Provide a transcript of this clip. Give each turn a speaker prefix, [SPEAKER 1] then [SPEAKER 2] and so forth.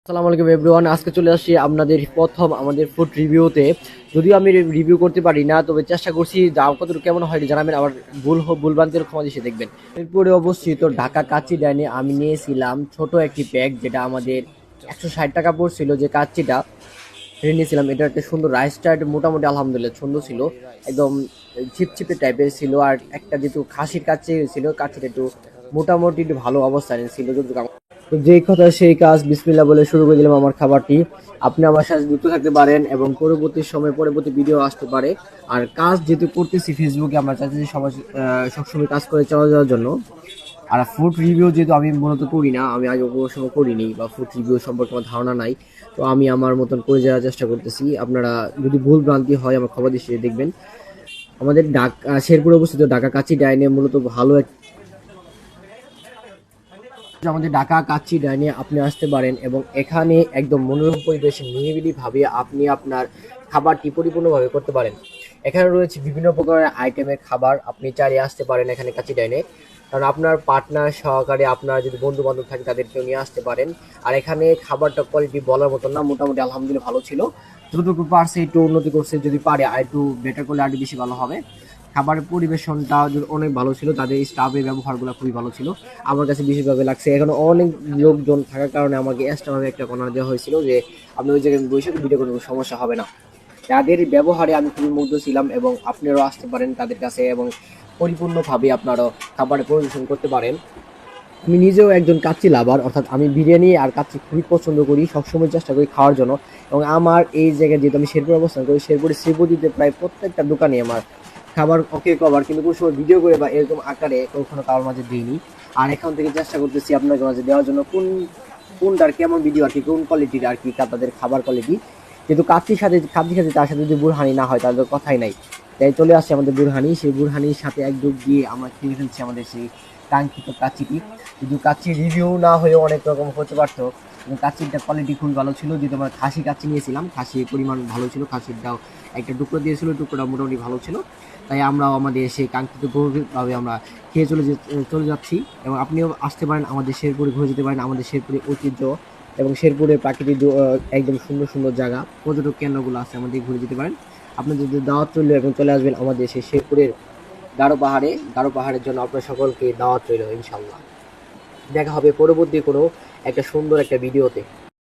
[SPEAKER 1] আসসালামু আলাইকুম এভরিওয়ান, আজকে চলে আসছি আপনাদের প্রথম আমাদের ফুড রিভিউতে। যদিও আমি রিভিউ করতে পারি না, তবে চেষ্টা করছি যা কতটুকু কেমন হয় জানাবেন। আবার ভুলভ্রান্তির ক্ষমা দিয়ে দেখবেন। এরপরে অবস্থিত ঢাকা কাচ্চি ডাইনে আমি নিয়েছিলাম ছোট একটি প্যাক, যেটা আমাদের 160 টাকা পড়ছিল। যে কাচ্চিটা এটা নিয়েছিলাম, এটা একটা সুন্দর রাইসটা মোটামুটি আলহামদুলিল্লাহ সুন্দর ছিল, একদম চিপচিপে টাইপের ছিল। আর একটা যেহেতু খাসির কাচ্চি ছিল, কাচ্চিটা একটু মোটামুটি একটু ভালো অবস্থানে ছিল। তো যেই কথা সেই কাজ, বিসমিল্লাহ বলে শুরু করে দিলাম আমার খাবারটি। আপনি আমার সাথে যুক্ত থাকতে পারেন এবং পরবর্তী সময় পরবর্তী ভিডিও আসতে পারে। আর কাজ যেহেতু করতেছি ফেসবুকে, আমরা চাচ্ছি যে সবাই সবসময় কাজ করে চালা যাওয়ার জন্য। আর ফুড রিভিউ যেহেতু আমি মূলত করি না, আমি আগে কোনো সময় করিনি বা ফুড রিভিউ সম্পর্কে আমার ধারণা নাই, তো আমি আমার মতন করে যাওয়ার চেষ্টা করতেছি। আপনারা যদি ভুল ভ্রান্তি হয় আমার খবর দিয়ে দেখবেন। আমাদের শেরপুরে অবস্থিত ঢাকা কাচ্চি ডাইনে মূলত ভালো আমাদের ঢাকা কাচ্চি ডাইনে আপনি আসতে পারেন এবং এখানে একদম মনোরম পরিবেশে নিরিবিলি ভাবে আপনি আপনার খাবারটি পরিপূর্ণভাবে করতে পারেন। এখানে রয়েছে বিভিন্ন প্রকারের আইটেমের খাবার, আপনি চাইলে আসতে পারেন এখানে কাচ্চি ডাইনে। কারণ আপনার পার্টনার সহকারে আপনার যদি বন্ধু বান্ধব থাকে তাদেরকেও নিয়ে আসতে পারেন। আর এখানে খাবারটা কোয়ালিটি বলার মতো না, মোটামুটি আলহামদুলিল্লাহ ভালো ছিল। যতটুকু পারছে একটু উন্নতি করছে, যদি পারে আর একটু বেটার করলে আরো বেশি ভালো হবে। খাবারের পরিবেশনটা অনেক ভালো ছিল, তাদের স্টাফের ব্যবহারগুলো খুবই ভালো ছিল। আমার কাছে বিশেষভাবে লাগছে, এখানে অনেক লোকজন থাকার কারণে আমাকে এক্সট্রাভাবে একটা কর্নার দেওয়া হয়েছিল, যে আপনি ওই জায়গায় বসে ভিডিও কোনো সমস্যা হবে না। তাদের ব্যবহারে আমি খুবই মুগ্ধ ছিলাম এবং আপনারাও আসতে পারেন তাদের কাছে এবং পরিপূর্ণভাবে আপনারাও খাবারের পরিবেশন করতে পারেন। আমি নিজেও একজন কাচ্চি লাভার, অর্থাৎ আমি বিরিয়ানি আর কাচ্চি খুবই পছন্দ করি, সবসময় চেষ্টা করি খাওয়ার জন্য। এবং আমার এই জায়গায় যেহেতু আমি শেরপুরে অবস্থান করি, শেরপুরে শ্রীপতিতে প্রায় প্রত্যেকটা দোকানে আমার খাবার ওকে কভার, কিন্তু কোনো সময় ভিডিও করে বা এরকম আকারে কখনো কারোর মাঝে দিইনি। আর এখন থেকে চেষ্টা করতেছি আপনাদের মাঝে দেওয়ার জন্য কোনটার কেমন ভিডিও আর কি, কোন কোয়ালিটির আর কি তাদের খাবার কোয়ালিটি। যেহেতু কাচ্চির সাথে তার সাথে যদি বুরহানি না হয় তাহলে তো কথাই নাই। তাই চলে আসছে আমাদের বুরহানি, সেই বুরহানির সাথে এক ডুব দিয়ে আমরা খেয়ে ফেলছি আমাদের সেই কাঙ্ক্ষিত কাচ্চিটি। কিন্তু কাচ্চির রিভিউ না হয়েও অনেক রকম হতে পারতো, এবং কাচ্চিরটা কোয়ালিটি খুবই ভালো ছিল। যেহেতু আমরা খাসি কাচ্চি নিয়েছিলাম, খাসির পরিমাণ ভালো ছিল, খাসিরটাও একটা টুকরো দিয়েছিল, টুকরোটা মোটামুটি ভালো ছিল। তাই আমরাও আমাদের সেই কাঙ্ক্ষিত গভীরভাবে আমরা খেয়ে চলে যাচ্ছি। এবং আপনিও আসতে পারেন আমাদের শেরপুরে, ঘুরে যেতে পারেন আমাদের শেরপুরে ঐতিহ্য এবং শেরপুরের প্রাকৃতিক একদম সুন্দর সুন্দর জায়গা, পর্যটক কেন্দ্রগুলো আছে, আমাদের ঘুরে যেতে পারেন। আপনাদের যদি দাওয়াত রইল এবং চলে আসবেন আমাদের সেই শেরপুরের গারো পাহাড়ের জন্য আপনার সকলকে দাওয়াত রইল। ইনশাল্লাহ দেখা হবে পরবর্তী কোনো একটা সুন্দর একটা ভিডিওতে।